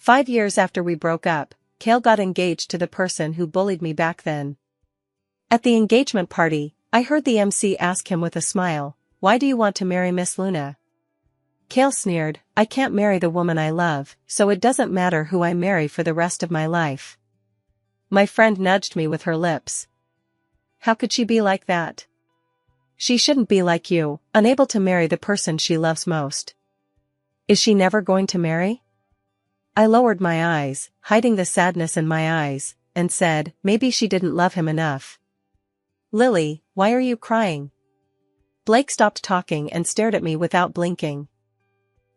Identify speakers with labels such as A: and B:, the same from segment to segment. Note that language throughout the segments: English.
A: 5 years after we broke up, Cale got engaged to the person who bullied me back then. At the engagement party, I heard the MC ask him with a smile, "Why do you want to marry Miss Luna?" Cale sneered, "I can't marry the woman I love, so it doesn't matter who I marry for the rest of my life." My friend nudged me with her lips. "How could she be like that? She shouldn't be like you, unable to marry the person she loves most." "Is she never going to marry?" I lowered my eyes, hiding the sadness in my eyes, and said, "Maybe she didn't love him enough." "Lily, why are you crying?" Blake stopped talking and stared at me without blinking.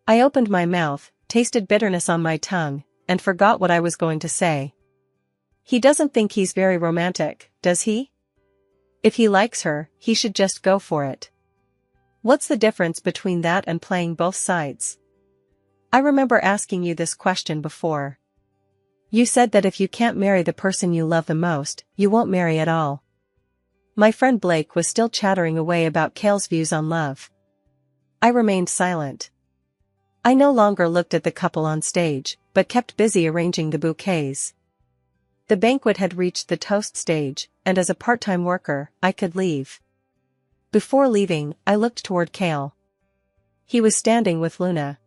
A: I opened my mouth, tasted bitterness on my tongue, and forgot what I was going to say. "He doesn't think he's very romantic, does he? If he likes her, he should just go for it. What's the difference between that and playing both sides? I remember asking you this question before. You said that if you can't marry the person you love the most, you won't marry at all." My friend Blake was still chattering away about Cale's views on love. I remained silent. I no longer looked at the couple on stage, but kept busy arranging the bouquets. The banquet had reached the toast stage, and as a part-time worker, I could leave. Before leaving, I looked toward Cale. He was standing with Luna.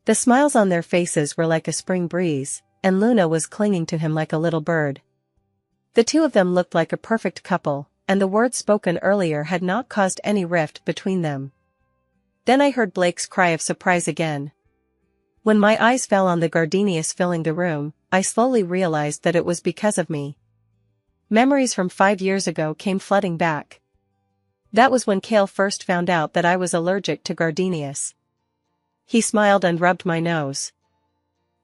A: The smiles on their faces were like a spring breeze, and Luna was clinging to him like a little bird. The two of them looked like a perfect couple, and the words spoken earlier had not caused any rift between them. Then I heard Blake's cry of surprise again. When my eyes fell on the gardenias filling the room, I slowly realized that it was because of me. Memories from 5 years ago came flooding back. That was when Cale first found out that I was allergic to gardenias. He smiled and rubbed my nose.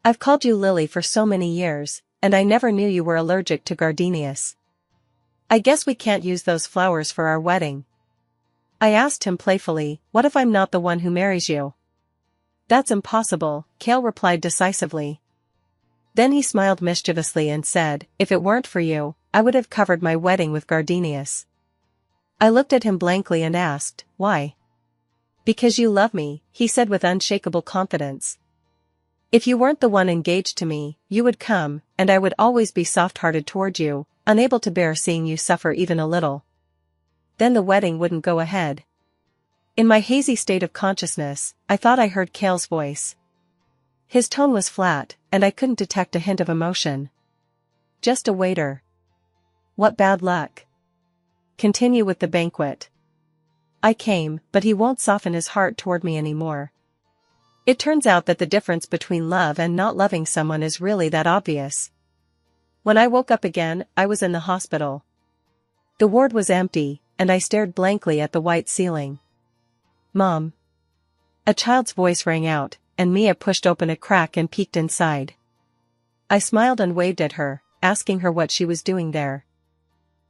A: "I've called you Lily for so many years, and I never knew you were allergic to gardenias. I guess we can't use those flowers for our wedding." I asked him playfully, "What if I'm not the one who marries you?" "That's impossible," Cale replied decisively. Then he smiled mischievously and said, "If it weren't for you, I would have covered my wedding with gardenias." I looked at him blankly and asked, "Why?" "Because you love me," he said with unshakable confidence. "If you weren't the one engaged to me, you would come, and I would always be soft-hearted toward you, unable to bear seeing you suffer even a little. Then the wedding wouldn't go ahead." In my hazy state of consciousness, I thought I heard Cale's voice. His tone was flat, and I couldn't detect a hint of emotion. "Just a waiter. What bad luck. Continue with the banquet." I came, but he won't soften his heart toward me anymore. It turns out that the difference between love and not loving someone is really that obvious. When I woke up again, I was in the hospital. The ward was empty, and I stared blankly at the white ceiling. "Mom." A child's voice rang out, and Mia pushed open a crack and peeked inside. I smiled and waved at her, asking her what she was doing there.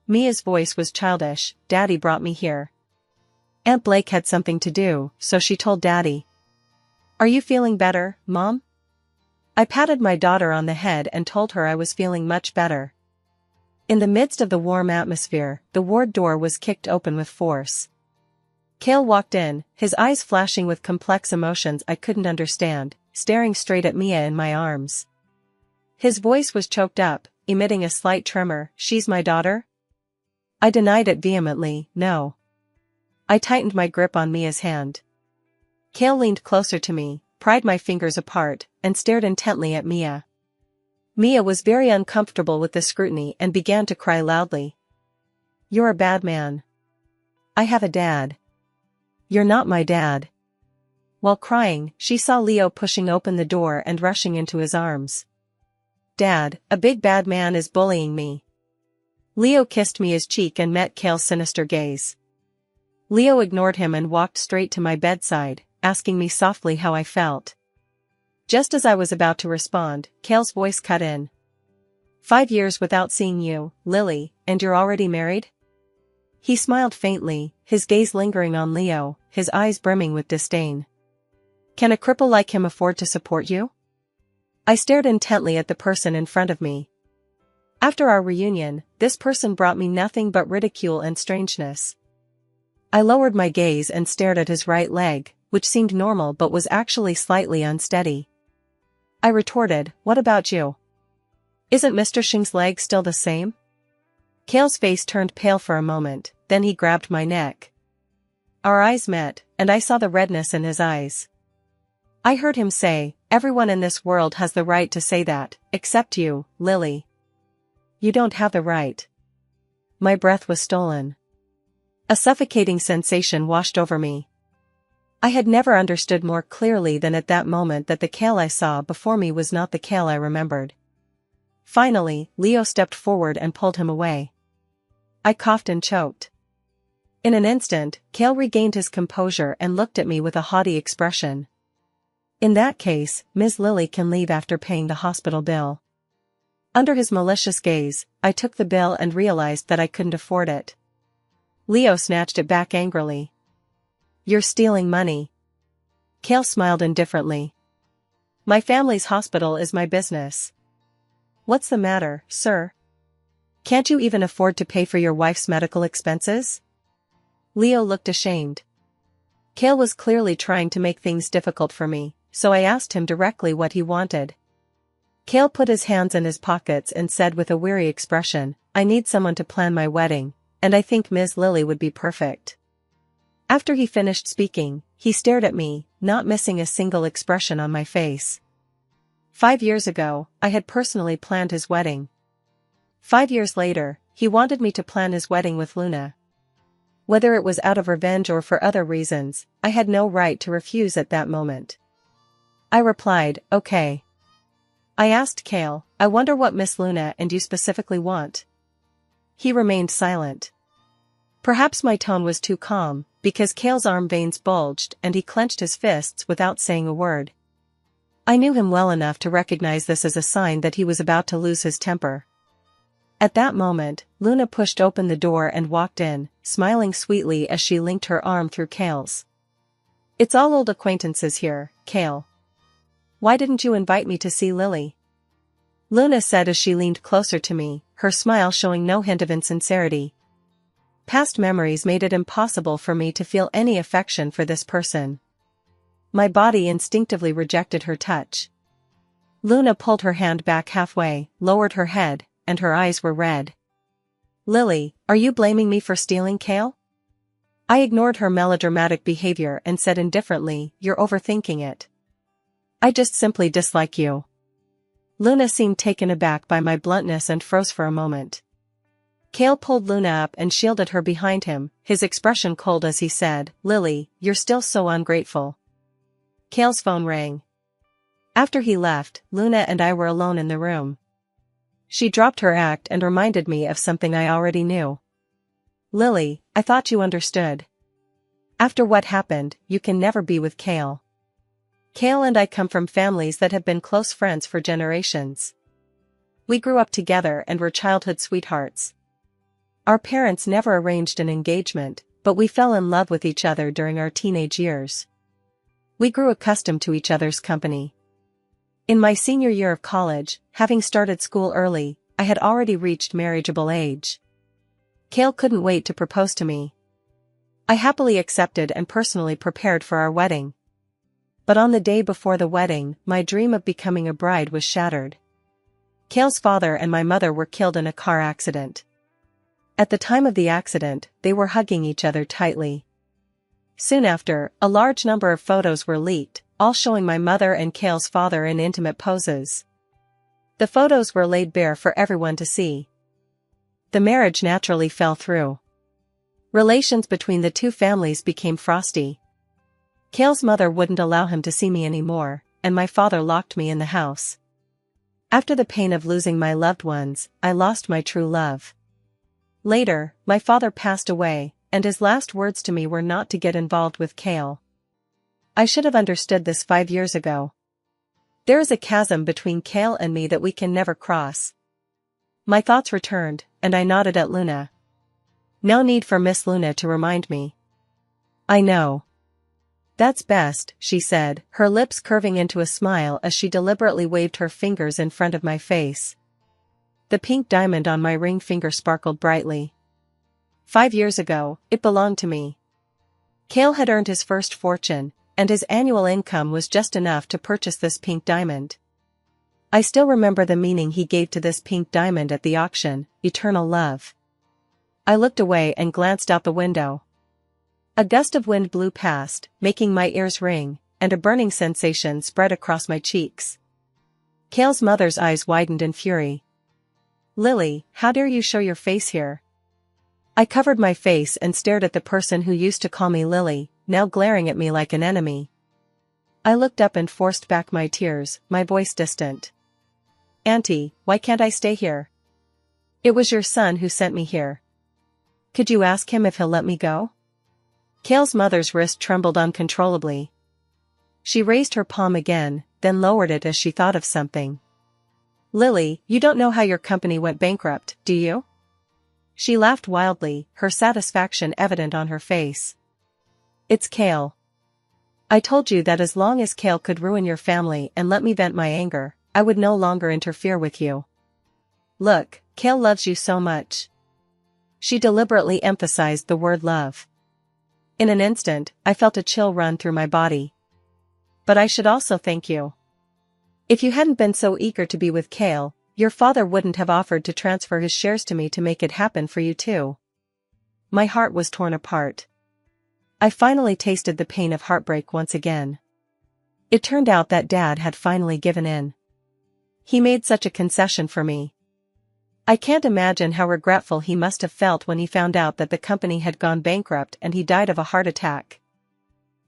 A: Mia's voice was childish. "Daddy brought me here. Aunt Blake had something to do, so she told Daddy." "Are you feeling better, Mom?" I patted my daughter on the head and told her I was feeling much better. In the midst of the warm atmosphere, the ward door was kicked open with force. Cale walked in, his eyes flashing with complex emotions I couldn't understand, staring straight at Mia in my arms. His voice was choked up, emitting a slight tremor. "She's my daughter?" I denied it vehemently. "No." I tightened my grip on Mia's hand. Cale leaned closer to me, pried my fingers apart, and stared intently at Mia. Mia was very uncomfortable with the scrutiny and began to cry loudly. "You're a bad man. I have a dad. You're not my dad." While crying, she saw Leo pushing open the door and rushing into his arms. "Dad, a big bad man is bullying me." Leo kissed Mia's cheek and met Cale's sinister gaze. Leo ignored him and walked straight to my bedside, asking me softly how I felt. Just as I was about to respond, Cale's voice cut in. 5 years without seeing you, Lily, and you're already married?" He smiled faintly, his gaze lingering on Leo, his eyes brimming with disdain. "Can a cripple like him afford to support you?" I stared intently at the person in front of me. After our reunion, this person brought me nothing but ridicule and strangeness. I lowered my gaze and stared at his right leg, which seemed normal but was actually slightly unsteady. I retorted, what about you? Isn't Mr. Shing's leg still the same? Kale's face turned pale for a moment, then he grabbed my neck. Our eyes met, and I saw the redness in his eyes. I heard him say, everyone in this world has the right to say that, except you, Lily. You don't have the right. My breath was stolen. A suffocating sensation washed over me. I had never understood more clearly than at that moment that the Kale I saw before me was not the Kale I remembered. Finally, Leo stepped forward and pulled him away. I coughed and choked. In an instant, Kale regained his composure and looked at me with a haughty expression. In that case, Ms. Lily can leave after paying the hospital bill. Under his malicious gaze, I took the bill and realized that I couldn't afford it. Leo snatched it back angrily. You're stealing money. Kale smiled indifferently. My family's hospital is my business. What's the matter, sir? Can't you even afford to pay for your wife's medical expenses? Leo looked ashamed. Kale was clearly trying to make things difficult for me, so I asked him directly what he wanted. Kale put his hands in his pockets and said with a weary expression, I need someone to plan my wedding, and I think Ms. Lily would be perfect. After he finished speaking, he stared at me, not missing a single expression on my face. 5 years ago, I had personally planned his wedding. 5 years later, he wanted me to plan his wedding with Luna. Whether it was out of revenge or for other reasons, I had no right to refuse at that moment. I replied, okay. I asked Kale, I wonder what Miss Luna and you specifically want. He remained silent. Perhaps my tone was too calm, because Kale's arm veins bulged and he clenched his fists without saying a word. I knew him well enough to recognize this as a sign that he was about to lose his temper. At that moment, Luna pushed open the door and walked in, smiling sweetly as she linked her arm through Kale's. It's all old acquaintances here, Kale. Why didn't you invite me to see Lily? Luna said as she leaned closer to me, her smile showing no hint of insincerity. Past memories made it impossible for me to feel any affection for this person. My body instinctively rejected her touch. Luna pulled her hand back halfway, lowered her head, and her eyes were red. Lily, are you blaming me for stealing Kale? I ignored her melodramatic behavior and said indifferently, you're overthinking it. I just simply dislike you. Luna seemed taken aback by my bluntness and froze for a moment. Kale pulled Luna up and shielded her behind him, his expression cold as he said, Lily, you're still so ungrateful. Kale's phone rang. After he left, Luna and I were alone in the room. She dropped her act and reminded me of something I already knew. Lily, I thought you understood. After what happened, you can never be with Kale. Kale and I come from families that have been close friends for generations. We grew up together and were childhood sweethearts. Our parents never arranged an engagement, but we fell in love with each other during our teenage years. We grew accustomed to each other's company. In my senior year of college, having started school early, I had already reached marriageable age. Kale couldn't wait to propose to me. I happily accepted and personally prepared for our wedding. But on the day before the wedding, my dream of becoming a bride was shattered. Kale's father and my mother were killed in a car accident. At the time of the accident, they were hugging each other tightly. Soon after, a large number of photos were leaked, all showing my mother and Kale's father in intimate poses. The photos were laid bare for everyone to see. The marriage naturally fell through. Relations between the two families became frosty. Kale's mother wouldn't allow him to see me anymore, and my father locked me in the house. After the pain of losing my loved ones, I lost my true love. Later, my father passed away, and his last words to me were not to get involved with Kale. I should have understood this 5 years ago. There is a chasm between Kale and me that we can never cross. My thoughts returned, and I nodded at Luna. No need for Miss Luna to remind me. I know. That's best, she said, her lips curving into a smile as she deliberately waved her fingers in front of my face. The pink diamond on my ring finger sparkled brightly. 5 years ago, it belonged to me. Kale had earned his first fortune, and his annual income was just enough to purchase this pink diamond. I still remember the meaning he gave to this pink diamond at the auction, eternal love. I looked away and glanced out the window. A gust of wind blew past, making my ears ring, and a burning sensation spread across my cheeks. Cale's mother's eyes widened in fury. "Lily, how dare you show your face here?" I covered my face and stared at the person who used to call me Lily, now glaring at me like an enemy. I looked up and forced back my tears, my voice distant. "Auntie, why can't I stay here? It was your son who sent me here. Could you ask him if he'll let me go?" Cale's mother's wrist trembled uncontrollably. She raised her palm again, then lowered it as she thought of something. "Lily, you don't know how your company went bankrupt, do you?" She laughed wildly, her satisfaction evident on her face. "It's Cale. I told you that as long as Cale could ruin your family and let me vent my anger, I would no longer interfere with you. Look, Cale loves you so much." She deliberately emphasized the word love. In an instant, I felt a chill run through my body. "But I should also thank you. If you hadn't been so eager to be with Cale, your father wouldn't have offered to transfer his shares to me to make it happen for you too." My heart was torn apart. I finally tasted the pain of heartbreak once again. It turned out that Dad had finally given in. He made such a concession for me. I can't imagine how regretful he must have felt when he found out that the company had gone bankrupt and he died of a heart attack.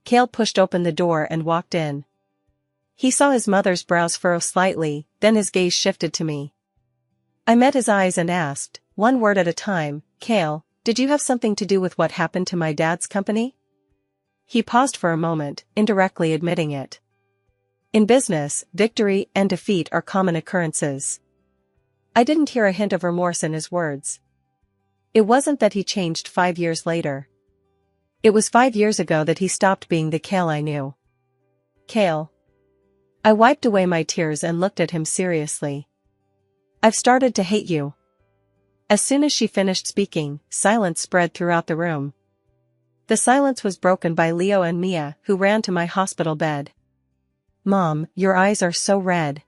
A: Cale pushed open the door and walked in. He saw his mother's brows furrow slightly, then his gaze shifted to me. I met his eyes and asked, one word at a time, "Cale, did you have something to do with what happened to my dad's company?" He paused for a moment, indirectly admitting it. In business, victory and defeat are common occurrences. I didn't hear a hint of remorse in his words. It wasn't that he changed 5 years later. It was 5 years ago that he stopped being the Cale I knew. "Cale." I wiped away my tears and looked at him seriously. "I've started to hate you." As soon as she finished speaking, silence spread throughout the room. The silence was broken by Leo and Mia, who ran to my hospital bed. "Mom, your eyes are so red."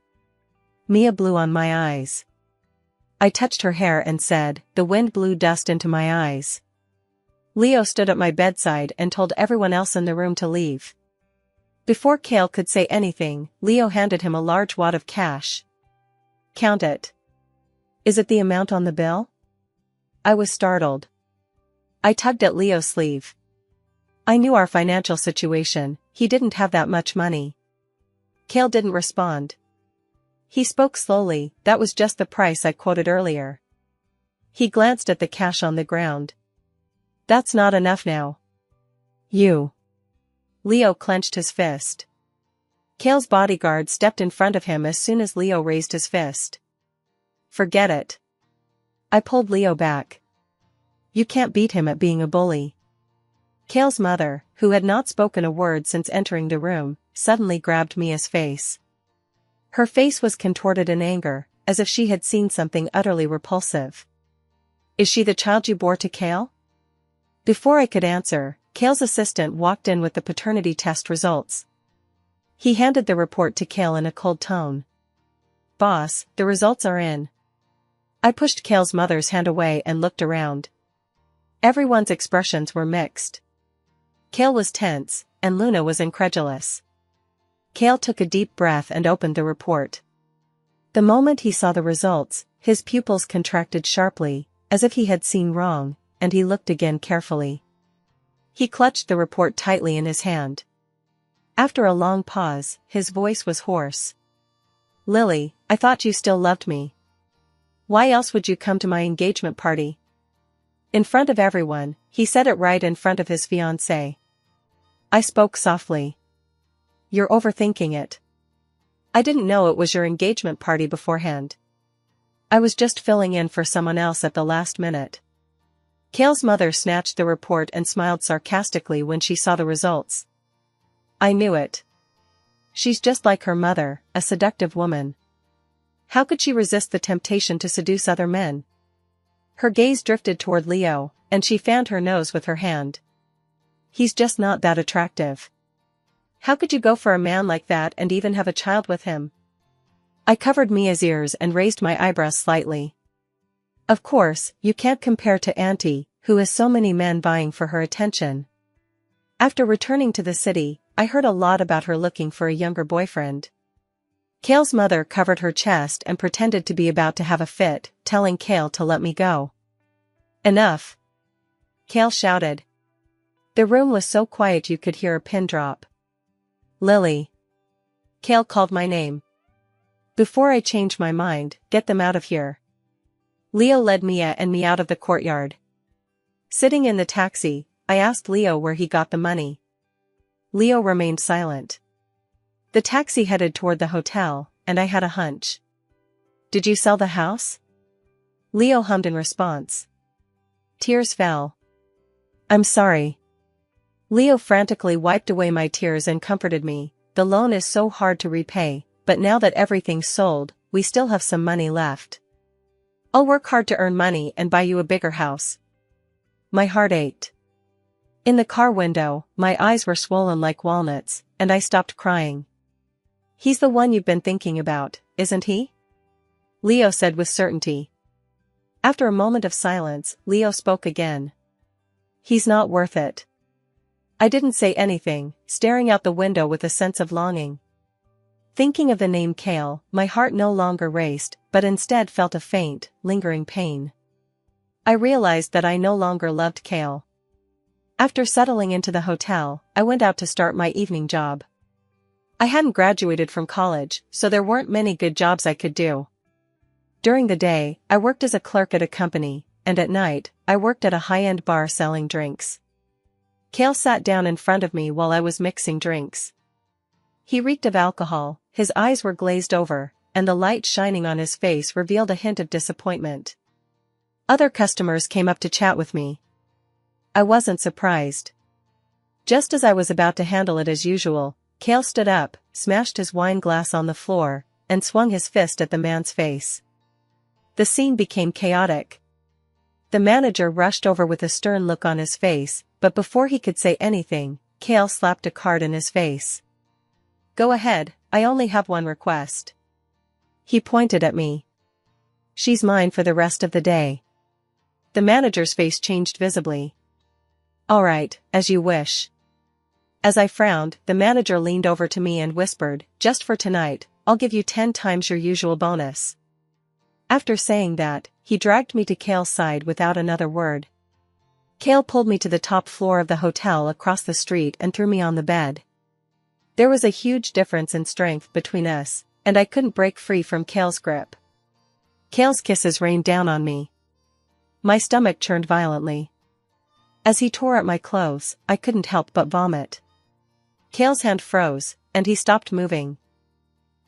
A: Mia blew on my eyes. I touched her hair and said, "The wind blew dust into my eyes." Leo stood at my bedside and told everyone else in the room to leave. Before Cale could say anything, Leo handed him a large wad of cash. "Count it. Is it the amount on the bill?" I was startled. I tugged at Leo's sleeve. I knew our financial situation, he didn't have that much money. Cale didn't respond. He spoke slowly, "That was just the price I quoted earlier." He glanced at the cash on the ground. "That's not enough now." "You." Leo clenched his fist. Cale's bodyguard stepped in front of him as soon as Leo raised his fist. "Forget it." I pulled Leo back. "You can't beat him at being a bully." Cale's mother, who had not spoken a word since entering the room, suddenly grabbed Mia's face. Her face was contorted in anger, as if she had seen something utterly repulsive. "Is she the child you bore to Cale?" Before I could answer, Cale's assistant walked in with the paternity test results. He handed the report to Cale in a cold tone. "Boss, the results are in." I pushed Cale's mother's hand away and looked around. Everyone's expressions were mixed. Cale was tense, and Luna was incredulous. Cale took a deep breath and opened the report. The moment he saw the results, his pupils contracted sharply, as if he had seen wrong, and he looked again carefully. He clutched the report tightly in his hand. After a long pause, his voice was hoarse. "Lily, I thought you still loved me. Why else would you come to my engagement party?" In front of everyone, he said it right in front of his fiancée. I spoke softly. "You're overthinking it. I didn't know it was your engagement party beforehand. I was just filling in for someone else at the last minute." Cale's mother snatched the report and smiled sarcastically when she saw the results. "I knew it. She's just like her mother, a seductive woman. How could she resist the temptation to seduce other men?" Her gaze drifted toward Leo, and she fanned her nose with her hand. "He's just not that attractive. How could you go for a man like that and even have a child with him?" I covered Mia's ears and raised my eyebrows slightly. Of course, you can't compare to Auntie, who has so many men vying for her attention. After returning to the city, I heard a lot about her looking for a younger boyfriend. Kale's mother covered her chest and pretended to be about to have a fit, telling Kale to let me go. Enough! Kale shouted. The room was so quiet you could hear a pin drop. Lily. Kale called my name. Before I change my mind, get them out of here. Leo led Mia and me out of the courtyard. Sitting in the taxi, I asked Leo where he got the money. Leo remained silent. The taxi headed toward the hotel, and I had a hunch. Did you sell the house? Leo hummed in response. Tears fell. I'm sorry. Leo frantically wiped away my tears and comforted me. The loan is so hard to repay, but now that everything's sold, we still have some money left. I'll work hard to earn money and buy you a bigger house. My heart ached. In the car window, my eyes were swollen like walnuts, and I stopped crying. He's the one you've been thinking about, isn't he? Leo said with certainty. After a moment of silence, Leo spoke again. He's not worth it. I didn't say anything, staring out the window with a sense of longing. Thinking of the name Kale, my heart no longer raced, but instead felt a faint, lingering pain. I realized that I no longer loved Kale. After settling into the hotel, I went out to start my evening job. I hadn't graduated from college, so there weren't many good jobs I could do. During the day, I worked as a clerk at a company, and at night, I worked at a high-end bar selling drinks. Kale sat down in front of me while I was mixing drinks. He reeked of alcohol, his eyes were glazed over, and the light shining on his face revealed a hint of disappointment. Other customers came up to chat with me. I wasn't surprised. Just as I was about to handle it as usual, Kale stood up, smashed his wine glass on the floor, and swung his fist at the man's face. The scene became chaotic. The manager rushed over with a stern look on his face, but before he could say anything, Kale slapped a card in his face. Go ahead, I only have one request. He pointed at me. She's mine for the rest of the day. The manager's face changed visibly. All right, as you wish. As I frowned, the manager leaned over to me and whispered, just for tonight, I'll give you 10 times your usual bonus. After saying that, he dragged me to Kale's side without another word. Kale pulled me to the top floor of the hotel across the street and threw me on the bed. There was a huge difference in strength between us, and I couldn't break free from Kale's grip. Kale's kisses rained down on me. My stomach churned violently. As he tore at my clothes, I couldn't help but vomit. Kale's hand froze, and he stopped moving.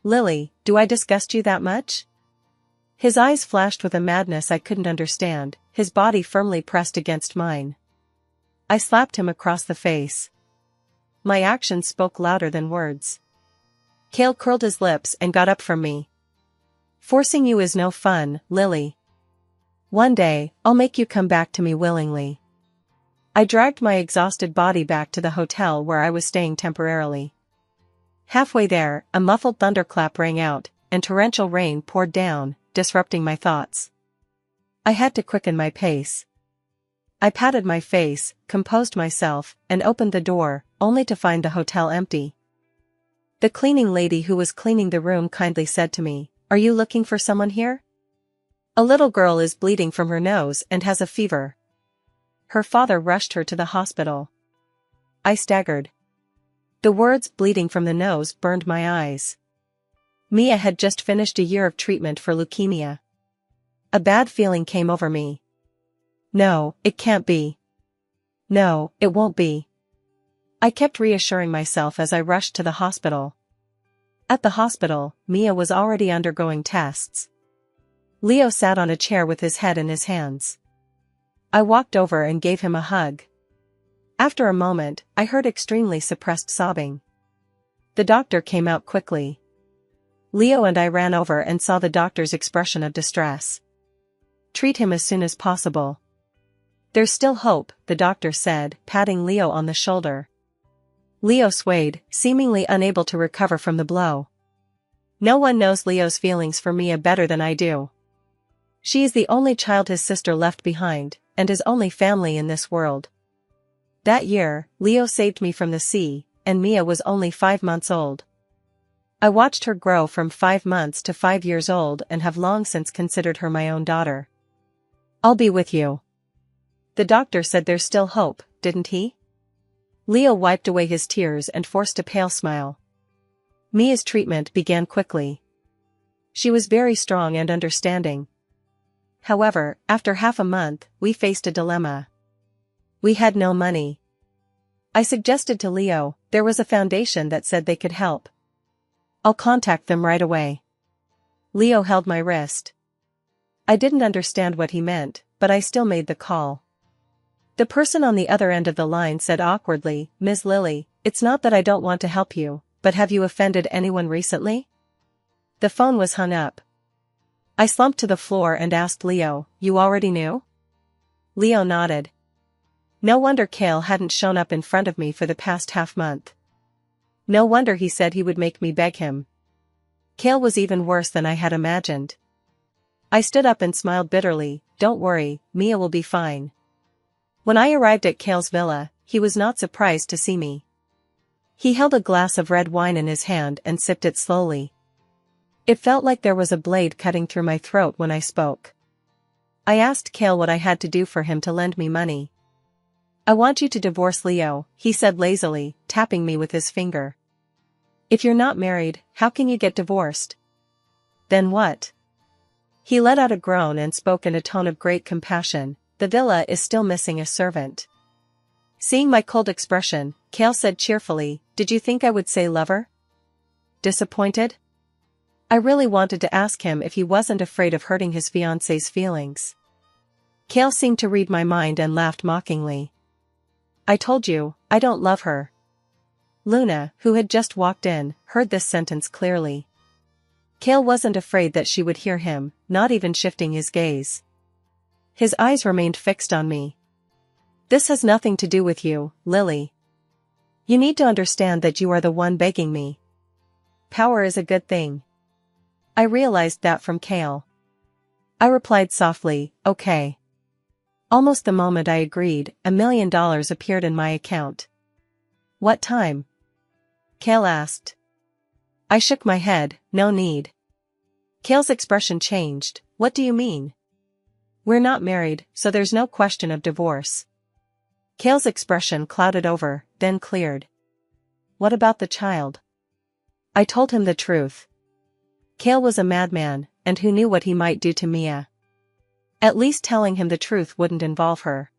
A: Lily, do I disgust you that much? His eyes flashed with a madness I couldn't understand, his body firmly pressed against mine. I slapped him across the face. My actions spoke louder than words. Kale curled his lips and got up from me. Forcing you is no fun, Lily. One day, I'll make you come back to me willingly. I dragged my exhausted body back to the hotel where I was staying temporarily. Halfway there, a muffled thunderclap rang out, and torrential rain poured down, disrupting my thoughts. I had to quicken my pace. I patted my face, composed myself, and opened the door, only to find the hotel empty. The cleaning lady who was cleaning the room kindly said to me, "Are you looking for someone here? A little girl is bleeding from her nose and has a fever. Her father rushed her to the hospital." I staggered. The words "bleeding from the nose" burned my eyes. Mia had just finished a year of treatment for leukemia. A bad feeling came over me. No, it can't be. No, it won't be. I kept reassuring myself as I rushed to the hospital. At the hospital, Mia was already undergoing tests. Leo sat on a chair with his head in his hands. I walked over and gave him a hug. After a moment, I heard extremely suppressed sobbing. The doctor came out quickly. Leo and I ran over and saw the doctor's expression of distress. Treat him as soon as possible. There's still hope, the doctor said, patting Leo on the shoulder. Leo swayed, seemingly unable to recover from the blow. No one knows Leo's feelings for Mia better than I do. She is the only child his sister left behind, and his only family in this world. That year, Leo saved me from the sea, and Mia was only 5 months old. I watched her grow from 5 months to 5 years old and have long since considered her my own daughter. I'll be with you. The doctor said there's still hope, didn't he? Leo wiped away his tears and forced a pale smile. Mia's treatment began quickly. She was very strong and understanding. However, after half a month, we faced a dilemma. We had no money. I suggested to Leo, there was a foundation that said they could help. I'll contact them right away. Leo held my wrist. I didn't understand what he meant, but I still made the call. The person on the other end of the line said awkwardly, "Ms. Lily, it's not that I don't want to help you, but have you offended anyone recently?" The phone was hung up. I slumped to the floor and asked Leo, "You already knew?" Leo nodded. No wonder Cale hadn't shown up in front of me for the past half-month. No wonder he said he would make me beg him. Cale was even worse than I had imagined. I stood up and smiled bitterly. "Don't worry, Mia will be fine." When I arrived at Cale's villa, he was not surprised to see me. He held a glass of red wine in his hand and sipped it slowly. It felt like there was a blade cutting through my throat when I spoke. I asked Cale what I had to do for him to lend me money. "I want you to divorce Leo," he said lazily, tapping me with his finger. "If you're not married, how can you get divorced?" "Then what?" He let out a groan and spoke in a tone of great compassion. "The villa is still missing a servant." Seeing my cold expression, Cale said cheerfully, "Did you think I would say lover?" Disappointed? I really wanted to ask him if he wasn't afraid of hurting his fiancée's feelings. Cale seemed to read my mind and laughed mockingly. "I told you, I don't love her." Luna, who had just walked in, heard this sentence clearly. Cale wasn't afraid that she would hear him, not even shifting his gaze. His eyes remained fixed on me. "This has nothing to do with you, Lily. You need to understand that you are the one begging me. Power is a good thing." I realized that from Cale. I replied softly, "Okay." Almost the moment I agreed, $1 million appeared in my account. "What time?" Cale asked. I shook my head, "No need." Cale's expression changed. "What do you mean?" "We're not married, so there's no question of divorce." Cale's expression clouded over, then cleared. "What about the child?" I told him the truth. Cale was a madman, and who knew what he might do to Mia. At least telling him the truth wouldn't involve her.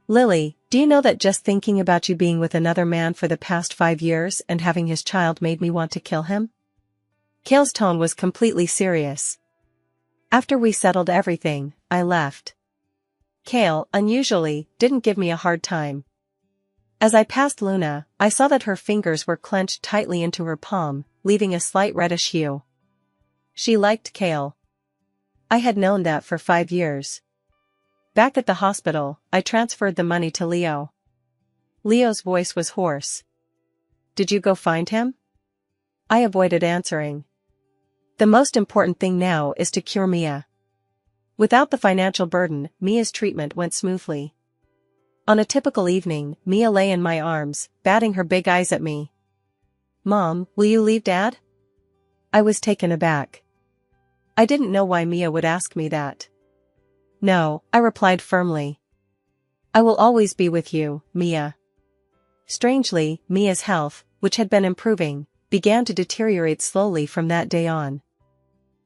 A: "Lily, do you know that just thinking about you being with another man for the past 5 years and having his child made me want to kill him?" Cale's tone was completely serious. After we settled everything, I left. Cale, unusually, didn't give me a hard time. As I passed Luna, I saw that her fingers were clenched tightly into her palm, leaving a slight reddish hue. She liked Cale. I had known that for 5 years. Back at the hospital, I transferred the money to Leo. Leo's voice was hoarse. "Did you go find him?" I avoided answering. The most important thing now is to cure Mia. Without the financial burden, Mia's treatment went smoothly. On a typical evening, Mia lay in my arms, batting her big eyes at me. "Mom, will you leave Dad?" I was taken aback. I didn't know why Mia would ask me that. "No," I replied firmly. "I will always be with you, Mia." Strangely, Mia's health, which had been improving, began to deteriorate slowly from that day on.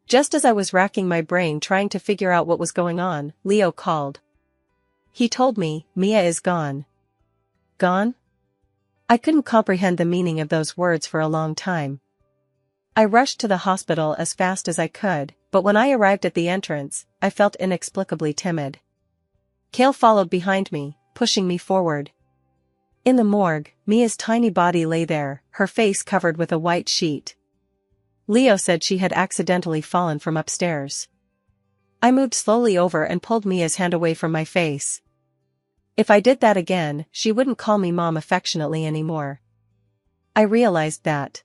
A: Just as I was racking my brain trying to figure out what was going on, Leo called. He told me, "Mia is gone." Gone? I couldn't comprehend the meaning of those words for a long time. I rushed to the hospital as fast as I could, but when I arrived at the entrance, I felt inexplicably timid. Cale followed behind me, pushing me forward. In the morgue, Mia's tiny body lay there, her face covered with a white sheet. Leo said she had accidentally fallen from upstairs. I moved slowly over and pulled Mia's hand away from my face. If I did that again, she wouldn't call me Mom affectionately anymore. I realized that.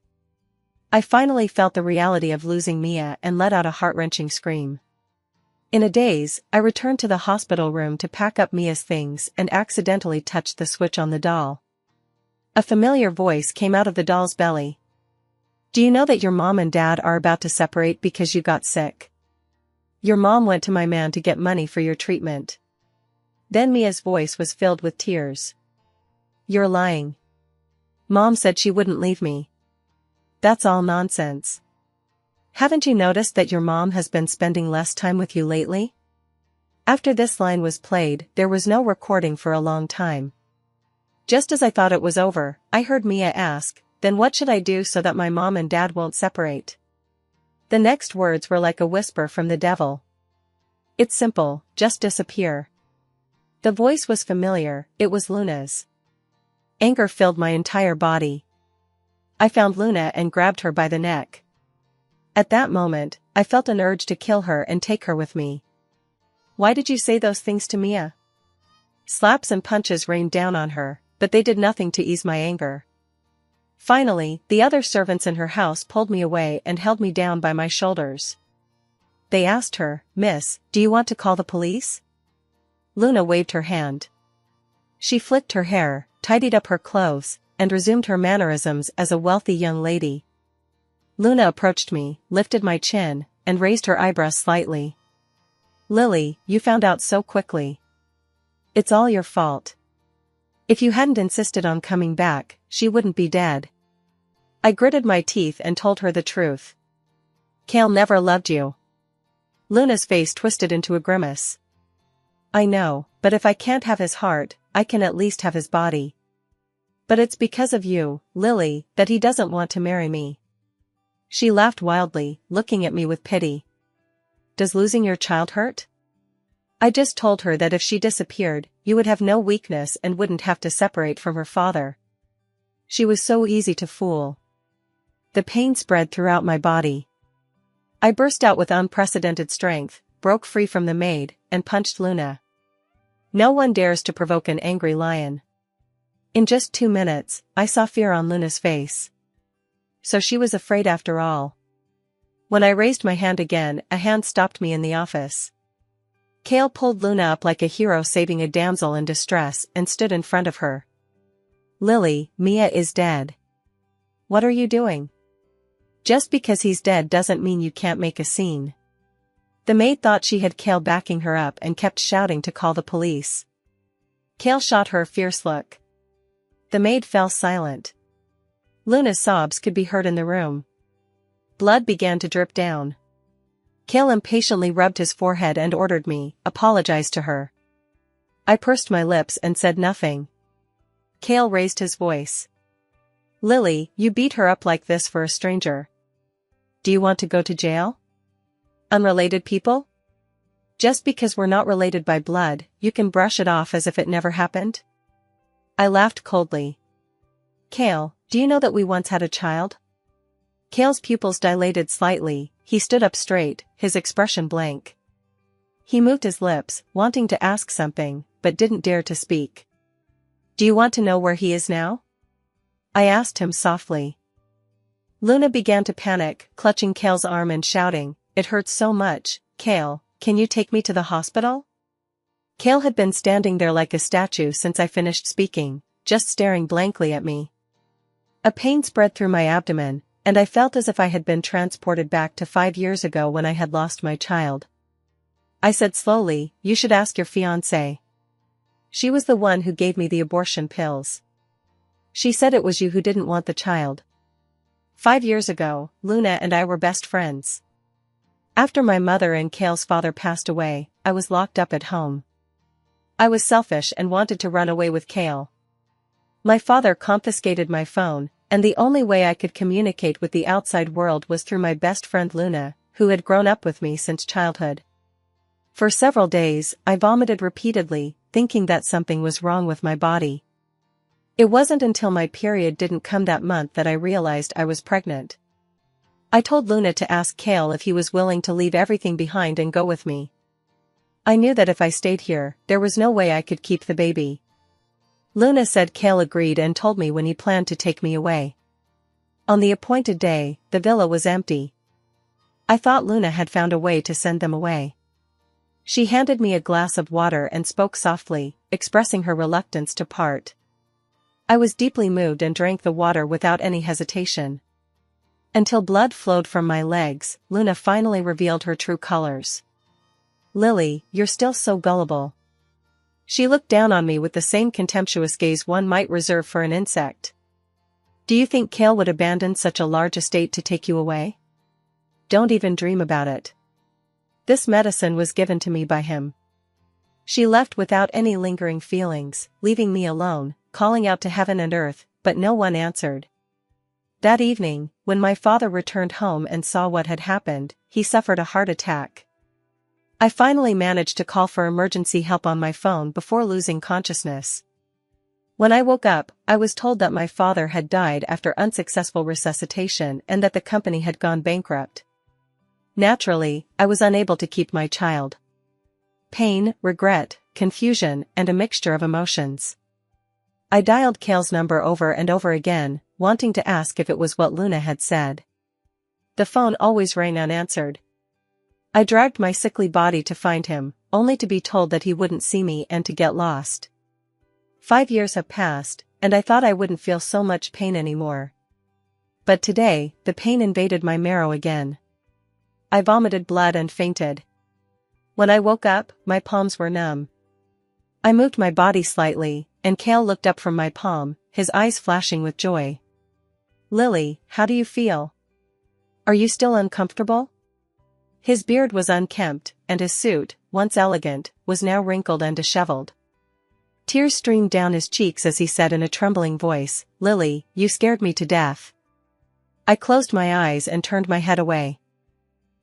A: I finally felt the reality of losing Mia and let out a heart-wrenching scream. In a daze, I returned to the hospital room to pack up Mia's things and accidentally touched the switch on the doll. A familiar voice came out of the doll's belly. "Do you know that your mom and dad are about to separate because you got sick? Your mom went to my man to get money for your treatment." Then Mia's voice was filled with tears. "You're lying. Mom said she wouldn't leave me." "That's all nonsense. Haven't you noticed that your mom has been spending less time with you lately?" After this line was played, there was no recording for a long time. Just as I thought it was over, I heard Mia ask, "Then what should I do so that my mom and dad won't separate?" The next words were like a whisper from the devil. "It's simple, just disappear." The voice was familiar, it was Luna's. Anger filled my entire body. I found Luna and grabbed her by the neck. At that moment, I felt an urge to kill her and take her with me. "Why did you say those things to Mia?" Slaps and punches rained down on her, but they did nothing to ease my anger. Finally, the other servants in her house pulled me away and held me down by my shoulders. They asked her, "Miss, do you want to call the police?" Luna waved her hand. She flicked her hair, tidied up her clothes, and resumed her mannerisms as a wealthy young lady. Luna approached me, lifted my chin, and raised her eyebrows slightly. "Lily, you found out so quickly. It's all your fault. If you hadn't insisted on coming back, she wouldn't be dead." I gritted my teeth and told her the truth. "Cale never loved you." Luna's face twisted into a grimace. "I know, but if I can't have his heart, I can at least have his body. But it's because of you, Lily, that he doesn't want to marry me." She laughed wildly, looking at me with pity. "Does losing your child hurt?" I just told her that if she disappeared, you would have no weakness and wouldn't have to separate from her father. She was so easy to fool. The pain spread throughout my body. I burst out with unprecedented strength, broke free from the maid, and punched Luna. No one dares to provoke an angry lion. In just 2 minutes, I saw fear on Luna's face. So she was afraid after all. When I raised my hand again, a hand stopped me in the office. Cale pulled Luna up like a hero saving a damsel in distress and stood in front of her. "Lily, Mia is dead. What are you doing? Just because he's dead doesn't mean you can't make a scene." The maid thought she had Cale backing her up and kept shouting to call the police. Cale shot her a fierce look. The maid fell silent. Luna's sobs could be heard in the room. Blood began to drip down. Cale impatiently rubbed his forehead and ordered me, "Apologize to her." I pursed my lips and said nothing. Cale raised his voice. "Lily, you beat her up like this for a stranger. Do you want to go to jail? Unrelated people? Just because we're not related by blood, you can brush it off as if it never happened?" I laughed coldly. "Cale, do you know that we once had a child?" Cale's pupils dilated slightly, he stood up straight, his expression blank. He moved his lips, wanting to ask something, but didn't dare to speak. "Do you want to know where he is now?" I asked him softly. Luna began to panic, clutching Cale's arm and shouting, "It hurts so much, Cale, can you take me to the hospital?" Cale had been standing there like a statue since I finished speaking, just staring blankly at me. A pain spread through my abdomen, and I felt as if I had been transported back to 5 years ago when I had lost my child. I said slowly, "You should ask your fiancée. She was the one who gave me the abortion pills. She said it was you who didn't want the child. 5 years ago, Luna and I were best friends. After my mother and Cale's father passed away, I was locked up at home. I was selfish and wanted to run away with Cale. My father confiscated my phone, and the only way I could communicate with the outside world was through my best friend Luna, who had grown up with me since childhood. For several days, I vomited repeatedly, thinking that something was wrong with my body. It wasn't until my period didn't come that month that I realized I was pregnant. I told Luna to ask Cale if he was willing to leave everything behind and go with me. I knew that if I stayed here, there was no way I could keep the baby. Luna said Cale agreed and told me when he planned to take me away. On the appointed day, the villa was empty. I thought Luna had found a way to send them away. She handed me a glass of water and spoke softly, expressing her reluctance to part. I was deeply moved and drank the water without any hesitation. Until blood flowed from my legs, Luna finally revealed her true colors. "Lily, you're still so gullible." She looked down on me with the same contemptuous gaze one might reserve for an insect. "Do you think Cale would abandon such a large estate to take you away? Don't even dream about it. This medicine was given to me by him." She left without any lingering feelings, leaving me alone, calling out to heaven and earth, but no one answered. That evening, when my father returned home and saw what had happened, he suffered a heart attack. I finally managed to call for emergency help on my phone before losing consciousness. When I woke up, I was told that my father had died after unsuccessful resuscitation and that the company had gone bankrupt. Naturally, I was unable to keep my child. Pain, regret, confusion, and a mixture of emotions. I dialed Cale's number over and over again, wanting to ask if it was what Luna had said. The phone always rang unanswered. I dragged my sickly body to find him, only to be told that he wouldn't see me and to get lost. 5 years have passed, and I thought I wouldn't feel so much pain anymore. But today, the pain invaded my marrow again. I vomited blood and fainted. When I woke up, my palms were numb. I moved my body slightly, and Cale looked up from my palm, his eyes flashing with joy. "Lily, how do you feel? Are you still uncomfortable?" His beard was unkempt, and his suit, once elegant, was now wrinkled and disheveled. Tears streamed down his cheeks as he said in a trembling voice, "Lily, you scared me to death." I closed my eyes and turned my head away.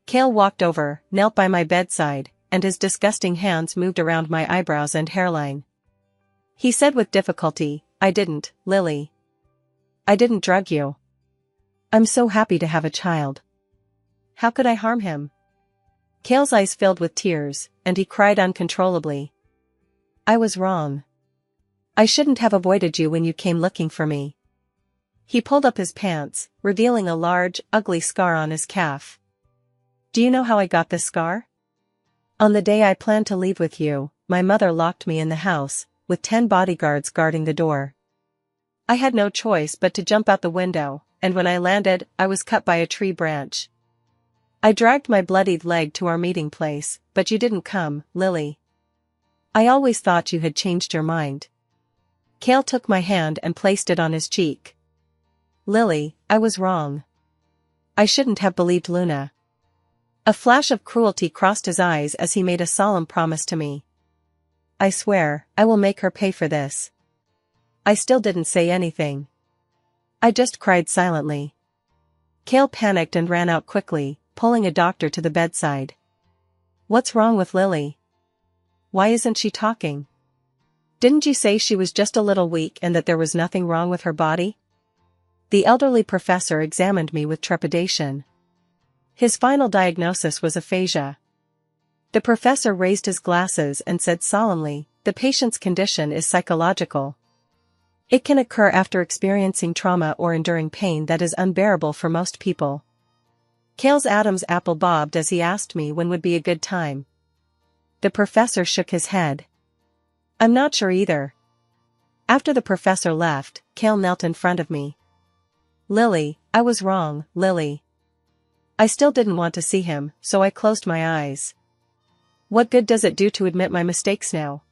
A: Cale walked over, knelt by my bedside, and his disgusting hands moved around my eyebrows and hairline. He said with difficulty, "I didn't, Lily. I didn't drug you. I'm so happy to have a child. How could I harm him?" Cale's eyes filled with tears, and he cried uncontrollably. "I was wrong. I shouldn't have avoided you when you came looking for me." He pulled up his pants, revealing a large, ugly scar on his calf. "Do you know how I got this scar? On the day I planned to leave with you, my mother locked me in the house, with 10 bodyguards guarding the door. I had no choice but to jump out the window, and when I landed, I was cut by a tree branch. I dragged my bloodied leg to our meeting place, but you didn't come, Lily. I always thought you had changed your mind." Cale took my hand and placed it on his cheek. "Lily, I was wrong. I shouldn't have believed Luna." A flash of cruelty crossed his eyes as he made a solemn promise to me. "I swear, I will make her pay for this." I still didn't say anything. I just cried silently. Cale panicked and ran out quickly, pulling a doctor to the bedside. "What's wrong with Lily? Why isn't she talking? Didn't you say she was just a little weak and that there was nothing wrong with her body?" The elderly professor examined me with trepidation. His final diagnosis was aphasia. The professor raised his glasses and said solemnly, "The patient's condition is psychological. It can occur after experiencing trauma or enduring pain that is unbearable for most people." Cale's Adam's apple bobbed as he asked me when would be a good time. The professor shook his head. "I'm not sure either." After the professor left, Cale knelt in front of me. "Lily, I was wrong, Lily." I still didn't want to see him, so I closed my eyes. What good does it do to admit my mistakes now?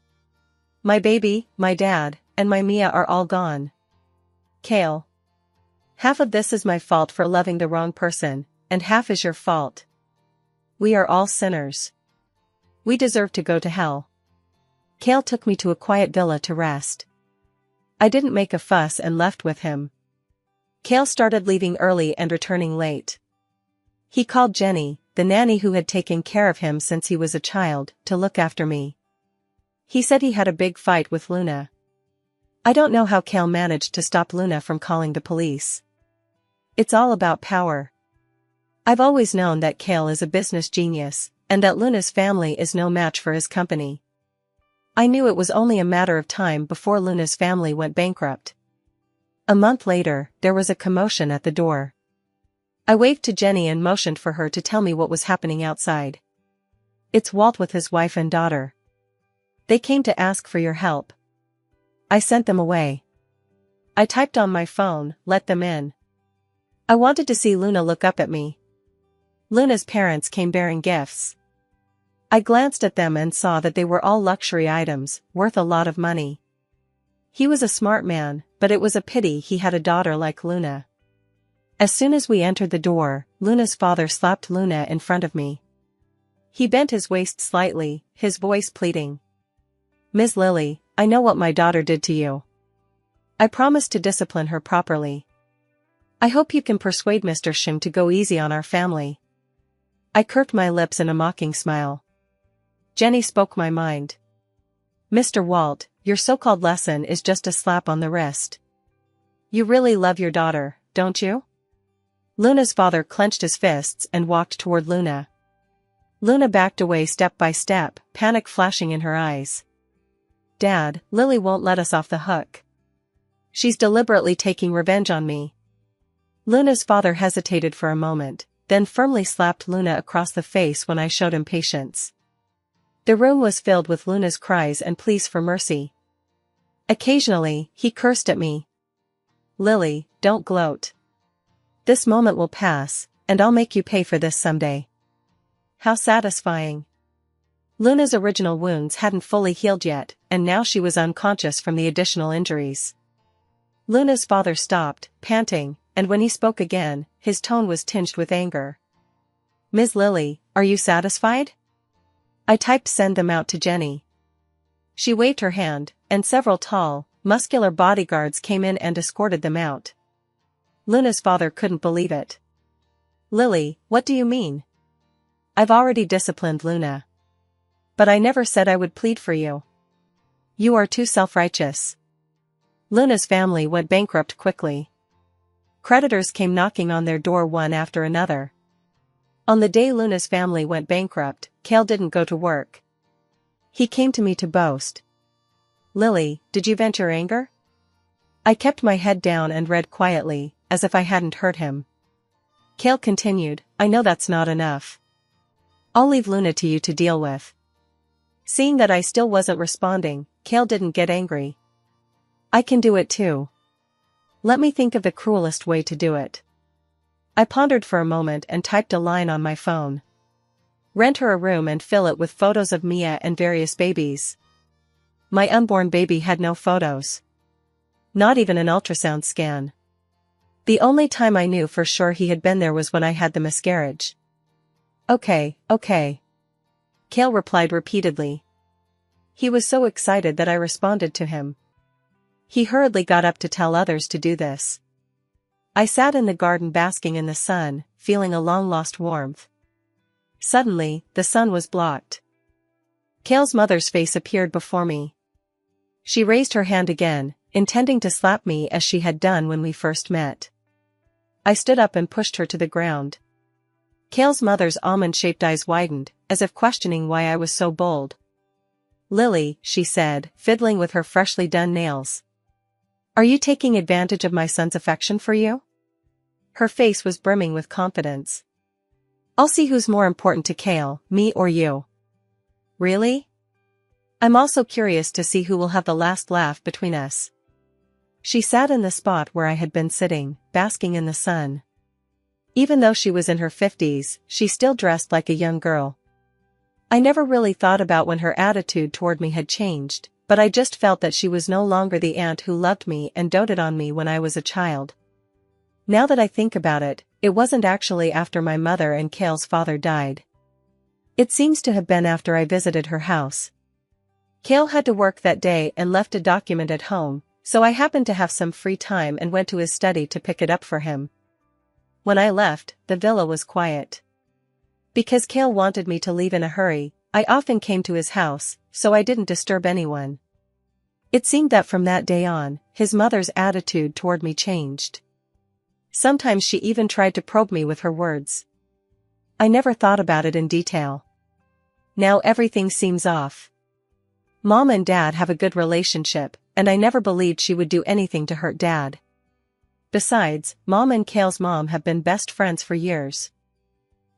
A: My baby, my dad, and my Mia are all gone. Cale. Half of this is my fault for loving the wrong person, and half is your fault. We are all sinners. We deserve to go to hell. Cale took me to a quiet villa to rest. I didn't make a fuss and left with him. Cale started leaving early and returning late. He called Jenny, the nanny who had taken care of him since he was a child, to look after me. He said he had a big fight with Luna. I don't know how Cale managed to stop Luna from calling the police. It's all about power. I've always known that Cale is a business genius, and that Luna's family is no match for his company. I knew it was only a matter of time before Luna's family went bankrupt. A month later, there was a commotion at the door. I waved to Jenny and motioned for her to tell me what was happening outside. It's Walt with his wife and daughter. They came to ask for your help. I sent them away. I typed on my phone, let them in. I wanted to see Luna look up at me. Luna's parents came bearing gifts. I glanced at them and saw that they were all luxury items, worth a lot of money. He was a smart man, but it was a pity he had a daughter like Luna. As soon as we entered the door, Luna's father slapped Luna in front of me. He bent his waist slightly, his voice pleading. Ms. Lily, I know what my daughter did to you. I promised to discipline her properly. I hope you can persuade Mr. Shim to go easy on our family. I curved my lips in a mocking smile. Jenny spoke my mind. Mr. Walt, your so-called lesson is just a slap on the wrist. You really love your daughter, don't you? Luna's father clenched his fists and walked toward Luna. Luna backed away step by step, panic flashing in her eyes. Dad, Lily won't let us off the hook. She's deliberately taking revenge on me. Luna's father hesitated for a moment, then firmly slapped Luna across the face when I showed him patience. The room was filled with Luna's cries and pleas for mercy. Occasionally, he cursed at me. Lily, don't gloat. This moment will pass, and I'll make you pay for this someday. How satisfying. Luna's original wounds hadn't fully healed yet, and now she was unconscious from the additional injuries. Luna's father stopped, panting, and when he spoke again, his tone was tinged with anger. Ms. Lily, are you satisfied? I typed send them out to Jenny. She waved her hand, and several tall, muscular bodyguards came in and escorted them out. Luna's father couldn't believe it. Lily, what do you mean? I've already disciplined Luna. But I never said I would plead for you. You are too self-righteous. Luna's family went bankrupt quickly. Creditors came knocking on their door one after another. On the day Luna's family went bankrupt, Cale didn't go to work. He came to me to boast. Lily, did you vent your anger? I kept my head down and read quietly, as if I hadn't heard him. Cale continued, I know that's not enough. I'll leave Luna to you to deal with. Seeing that I still wasn't responding, Cale didn't get angry. I can do it too. Let me think of the cruelest way to do it. I pondered for a moment and typed a line on my phone. Rent her a room and fill it with photos of Mia and various babies. My unborn baby had no photos. Not even an ultrasound scan. The only time I knew for sure he had been there was when I had the miscarriage. Okay. Cale replied repeatedly. He was so excited that I responded to him. He hurriedly got up to tell others to do this. I sat in the garden basking in the sun, feeling a long-lost warmth. Suddenly, the sun was blocked. Cale's mother's face appeared before me. She raised her hand again, intending to slap me as she had done when we first met. I stood up and pushed her to the ground. Cale's mother's almond-shaped eyes widened, as if questioning why I was so bold. Lily, she said, fiddling with her freshly done nails. Are you taking advantage of my son's affection for you? Her face was brimming with confidence. I'll see who's more important to Cale, me or you. Really? I'm also curious to see who will have the last laugh between us. She sat in the spot where I had been sitting, basking in the sun. Even though she was in her 50s, she still dressed like a young girl. I never really thought about when her attitude toward me had changed, but I just felt that she was no longer the aunt who loved me and doted on me when I was a child. Now that I think about it, it wasn't actually after my mother and Cale's father died. It seems to have been after I visited her house. Cale had to work that day and left a document at home, so I happened to have some free time and went to his study to pick it up for him. When I left, the villa was quiet. Because Cale wanted me to leave in a hurry, I often came to his house, so I didn't disturb anyone. It seemed that from that day on, his mother's attitude toward me changed. Sometimes she even tried to probe me with her words. I never thought about it in detail. Now everything seems off. Mom and Dad have a good relationship, and I never believed she would do anything to hurt Dad. Besides, Mom and Kale's mom have been best friends for years.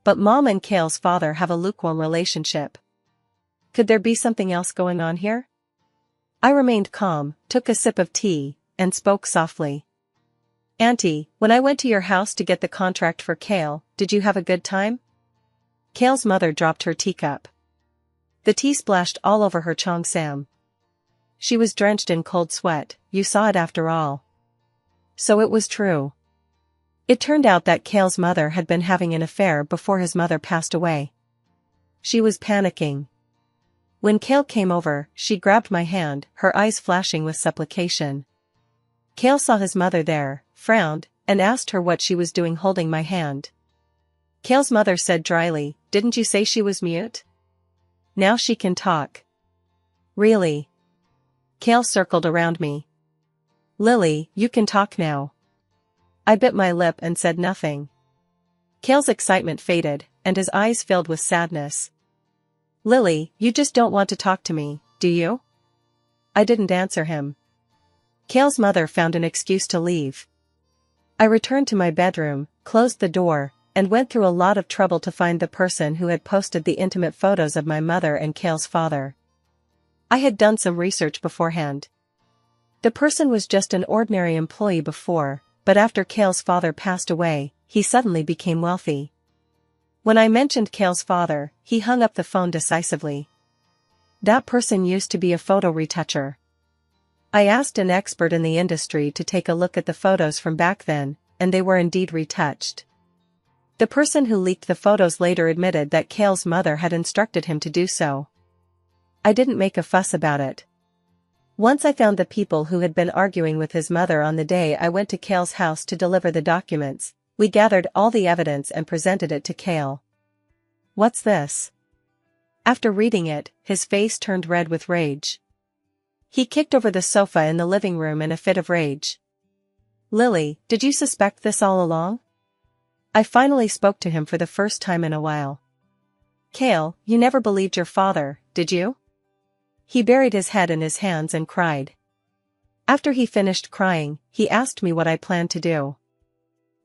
A: But Mom and Kale's father have a lukewarm relationship. Could there be something else going on here? I remained calm, took a sip of tea, and spoke softly. Auntie, when I went to your house to get the contract for Kale, did you have a good time? Kale's mother dropped her teacup. The tea splashed all over her cheongsam. She was drenched in cold sweat. You saw it after all. So it was true. It turned out that Kale's mother had been having an affair before his mother passed away. She was panicking. When Kale came over, she grabbed my hand, her eyes flashing with supplication. Kale saw his mother there, frowned, and asked her what she was doing holding my hand. Kale's mother said dryly, "Didn't you say she was mute? Now she can talk." Really? Kale circled around me. Lily, you can talk now. I bit my lip and said nothing. Kale's excitement faded, and his eyes filled with sadness. Lily, you just don't want to talk to me, do you? I didn't answer him. Kale's mother found an excuse to leave. I returned to my bedroom, closed the door, and went through a lot of trouble to find the person who had posted the intimate photos of my mother and Kale's father. I had done some research beforehand. The person was just an ordinary employee before, but after Kale's father passed away, he suddenly became wealthy. When I mentioned Kale's father, he hung up the phone decisively. That person used to be a photo retoucher. I asked an expert in the industry to take a look at the photos from back then, and they were indeed retouched. The person who leaked the photos later admitted that Kale's mother had instructed him to do so. I didn't make a fuss about it. Once I found the people who had been arguing with his mother on the day I went to Kale's house to deliver the documents, we gathered all the evidence and presented it to Kale. What's this? After reading it, his face turned red with rage. He kicked over the sofa in the living room in a fit of rage. Lily, did you suspect this all along? I finally spoke to him for the first time in a while. Kale, you never believed your father, did you? He buried his head in his hands and cried. After he finished crying, he asked me what I planned to do.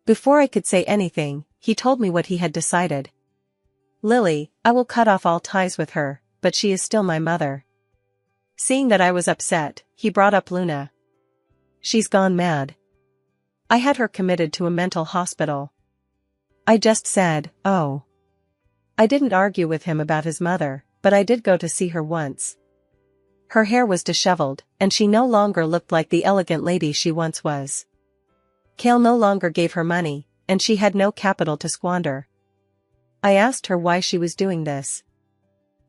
A: Before I could say anything, he told me what he had decided. Lily, I will cut off all ties with her, but she is still my mother. Seeing that I was upset, he brought up Luna. She's gone mad. I had her committed to a mental hospital. I just said, oh. I didn't argue with him about his mother, but I did go to see her once. Her hair was disheveled, and she no longer looked like the elegant lady she once was. Kale no longer gave her money, and she had no capital to squander. I asked her why she was doing this.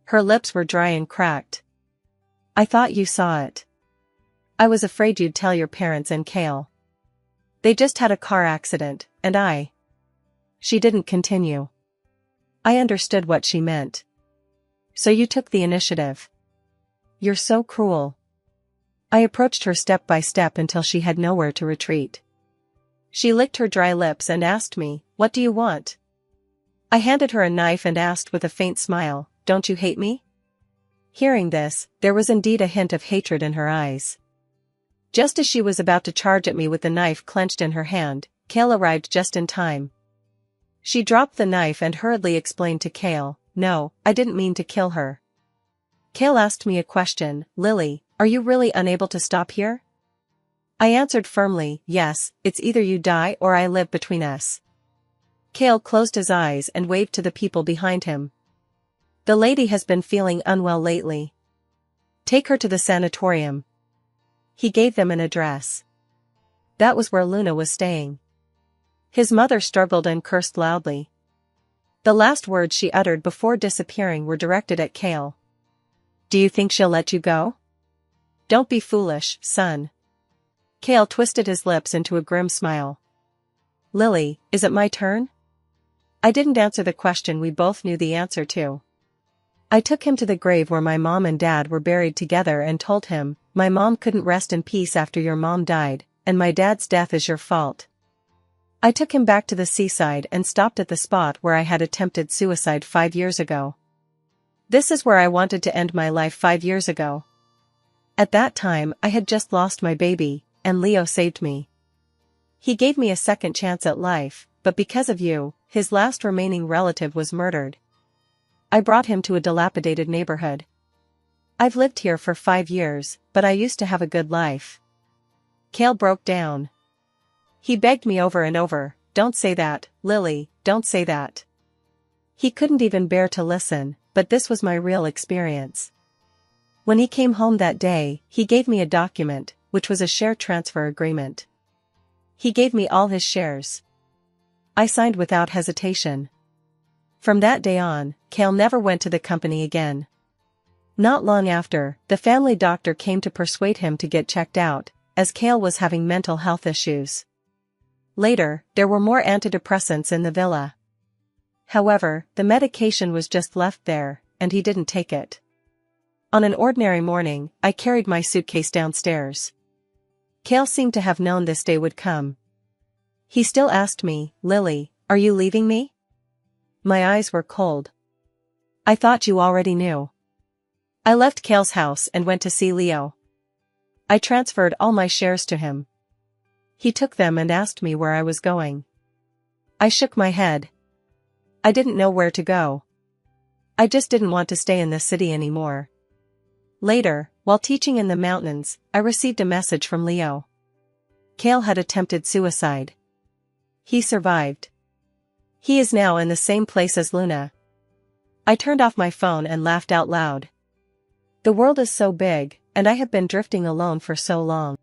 A: Her lips were dry and cracked. I thought you saw it. I was afraid you'd tell your parents and Kale. They just had a car accident, and She didn't continue. I understood what she meant. So you took the initiative. You're so cruel. I approached her step by step until she had nowhere to retreat. She licked her dry lips and asked me, "What do you want?" I handed her a knife and asked with a faint smile, "Don't you hate me?" Hearing this, there was indeed a hint of hatred in her eyes. Just as she was about to charge at me with the knife clenched in her hand, Kale arrived just in time. She dropped the knife and hurriedly explained to Kale, "No, I didn't mean to kill her." Kale asked me a question, "Lily, are you really unable to stop here?" I answered firmly, "Yes, it's either you die or I live between us." Kale closed his eyes and waved to the people behind him. "The lady has been feeling unwell lately. Take her to the sanatorium." He gave them an address. That was where Luna was staying. His mother struggled and cursed loudly. The last words she uttered before disappearing were directed at Kale. "Do you think she'll let you go?" "Don't be foolish, son." Kale twisted his lips into a grim smile. "Lily, is it my turn?" I didn't answer the question we both knew the answer to. I took him to the grave where my mom and dad were buried together and told him, "My mom couldn't rest in peace after your mom died, and my dad's death is your fault." I took him back to the seaside and stopped at the spot where I had attempted suicide 5 years ago. This is where I wanted to end my life 5 years ago. At that time I had just lost my baby, and Leo saved me. He gave me a second chance at life, but because of you, his last remaining relative was murdered. I brought him to a dilapidated neighborhood. I've lived here for 5 years, but I used to have a good life. Cale broke down. He begged me over and over, "Don't say that, Lily, don't say that." He couldn't even bear to listen, but this was my real experience. When he came home that day, he gave me a document, which was a share transfer agreement. He gave me all his shares. I signed without hesitation. From that day on, Cale never went to the company again. Not long after, the family doctor came to persuade him to get checked out, as Cale was having mental health issues. Later, there were more antidepressants in the villa. However, the medication was just left there, and he didn't take it. On an ordinary morning, I carried my suitcase downstairs. Cale seemed to have known this day would come. He still asked me, "Lily, are you leaving me?" My eyes were cold. "I thought you already knew." I left Cale's house and went to see Leo. I transferred all my shares to him. He took them and asked me where I was going. I shook my head. I didn't know where to go. I just didn't want to stay in the city anymore. Later, while teaching in the mountains, I received a message from Leo. Cale had attempted suicide. He survived. He is now in the same place as Luna. I turned off my phone and laughed out loud. The world is so big, and I have been drifting alone for so long.